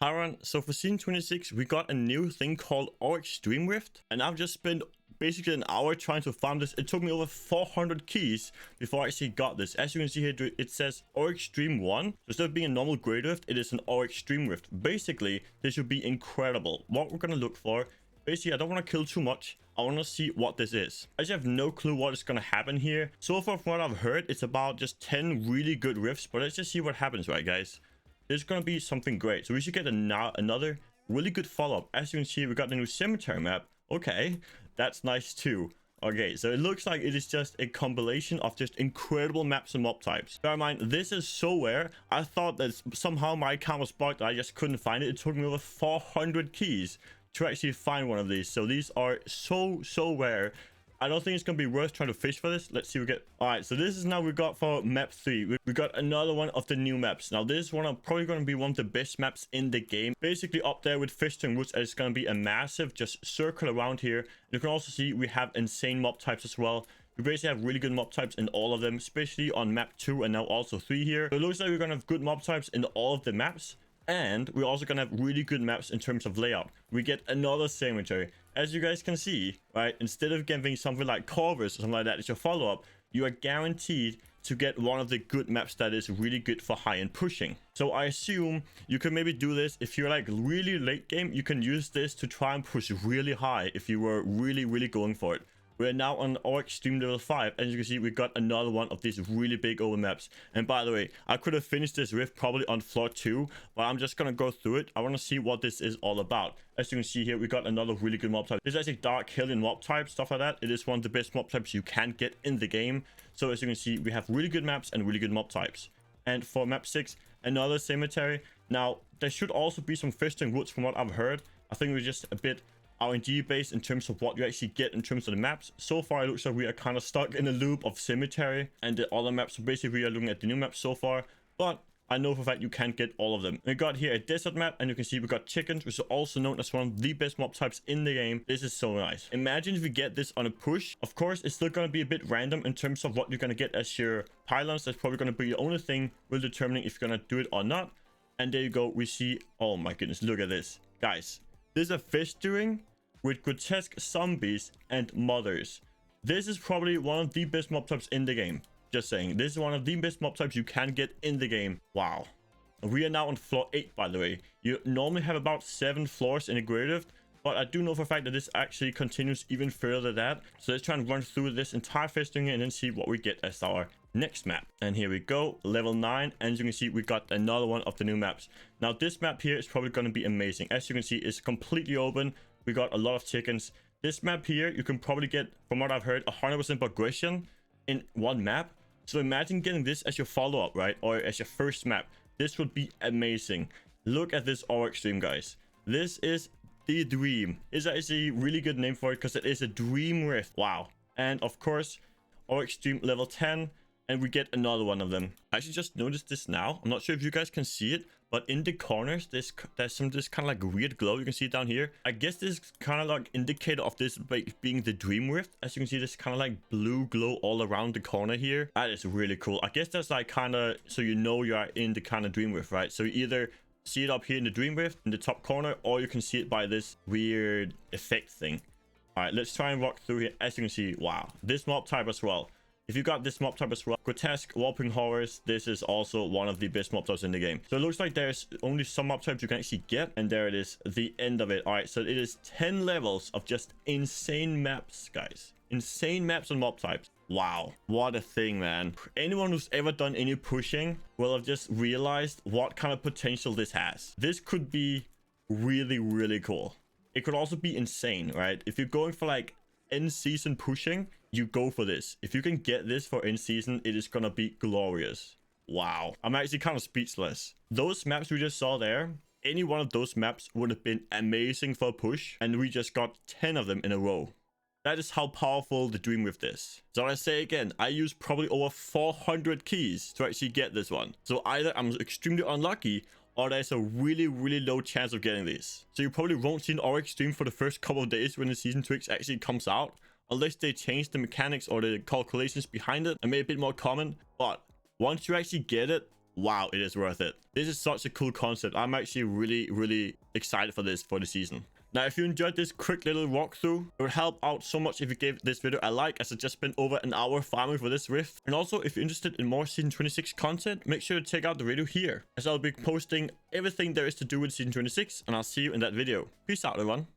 Hi everyone, so for season 26 we got a new thing called Orek Rift, and I've just spent basically an hour trying to farm this. It took me over 400 keys before I actually got this. As you can see here, it says Orek 1. So instead of being a normal Great Rift, it is an Orek Rift. Basically, this should be incredible. What we're gonna look for, basically I don't want to kill too much. I want to see what this is. I just have no clue what is going to happen here. So far from what I've heard, it's about just 10 really good rifts, but let's just see what happens, right guys? There's going to be something great. So we should get another really good follow-up. As you can see, we got the new cemetery map. Okay, that's nice too. Okay, so it looks like it is just a compilation of just incredible maps and mob types. Bear in mind, this is so rare. I thought that somehow my account was bugged. I just couldn't find it. It took me over 400 keys to actually find one of these. So these are so rare. I don't think it's gonna be worth trying to fish for this. Let's see what we get. All right, so this is now we got for map 3. We got another one of the new maps. Now this one probably gonna be one of the best maps in the game, basically up there with Fishing Woods. It's gonna be a massive just circle around here. You can also see we have insane mob types as well. We basically have really good mob types in all of them, especially on map 2 and now also 3 here. So it looks like we're gonna have good mob types in all of the maps. And we're also gonna have really good maps in terms of layout. We get another cemetery. As you guys can see, right, instead of getting something like Corvus or something like that as your follow-up, you are guaranteed to get one of the good maps that is really good for high-end pushing. So I assume you can maybe do this if you're like really late game. You can use this to try and push really high if you were really going for it. We're now on Orek level 5. As you can see, we got another one of these really big open maps. And by the way, I could have finished this rift probably on floor 2, but I'm just gonna go through it. I want to see what this is all about. As you can see here, we got another really good mob type. This is actually Dark Hillian mob type, stuff like that. It is one of the best mob types you can get in the game. So as you can see, we have really good maps and really good mob types. And for map 6, another cemetery. Now, there should also be some Fishing Woods from what I've heard. I think we're just a bit RNG based in terms of what you actually get in terms of the maps. So far it looks like we are kind of stuck in a loop of cemetery and the other maps. So basically we are looking at the new maps so far, but I know for a fact you can't get all of them. We got here a desert map, and you can see we got chickens, which are also known as one of the best mob types in the game. This is so nice. Imagine if we get this on a push. Of course, it's still going to be a bit random in terms of what you're going to get as your pylons. That's probably going to be the only thing will determining if you're going to do it or not. And there you go. We see, oh my goodness, look at this, guys. This is a fish doing with grotesque zombies and mothers. This is probably one of the best mob types in the game. Just saying, this is one of the best mob types you can get in the game. Wow. We are now on floor 8, by the way. You normally have about 7 floors in a Great Rift, but I do know for a fact that this actually continues even further than that. So let's try and run through this entire fishing and then see what we get as our next map. And here we go, level 9, and as you can see we got another one of the new maps. Now this map here is probably going to be amazing. As you can see, it's completely open. We got a lot of chickens. This map here, you can probably get, from what I've heard, 100% progression in one map. So imagine getting this as your follow-up, right? Or as your first map. This would be amazing. Look at this Orek, guys. This is the Dream. It's actually a really good name for it because it is a Dream Rift. Wow. And of course, Orek level 10. And we get another one of them. I actually just noticed this now. I'm not sure if you guys can see it, but in the corners, there's some this kind of like weird glow. You can see it down here. I guess this is kind of like indicator of this being the Dream Rift. As you can see, this kind of like blue glow all around the corner here. That is really cool. I guess that's like kind of so you know you are in the kind of Dream Rift, right? So you either see it up here in the Dream Rift in the top corner, or you can see it by this weird effect thing. All right, let's try and walk through here. As you can see, wow, this mob type as well. If you got this mob type as well, grotesque whopping horrors, this is also one of the best mob types in the game. So it looks like there's only some mob types you can actually get, and there it is, the end of it. All right, so it is 10 levels of just insane maps, guys. Insane maps and mob types. Wow, what a thing, man. Anyone who's ever done any pushing will have just realized what kind of potential this has. This could be really cool. It could also be insane, right? If you're going for like end season pushing, you go for this. If you can get this for end season, it is gonna be glorious. Wow, I'm actually kind of speechless. Those maps we just saw there, any one of those maps would have been amazing for a push, and we just got 10 of them in a row. That is how powerful the Dream Rift is. So I say again, I used probably over 400 keys to actually get this one. So either I'm extremely unlucky, or there's a really low chance of getting this. So you probably won't see an Orek for the first couple of days when the season 6 actually comes out, unless they change the mechanics or the calculations behind it and make it a bit more common. But once you actually get it, wow, it is worth it. This is such a cool concept. I'm actually really excited for this for the season. Now, if you enjoyed this quick little walkthrough, it would help out so much if you gave this video a like, as it's just been over an hour farming for this rift. And also, if you're interested in more season 26 content, make sure to check out the video here, as I'll be posting everything there is to do with season 26, and I'll see you in that video. Peace out, everyone.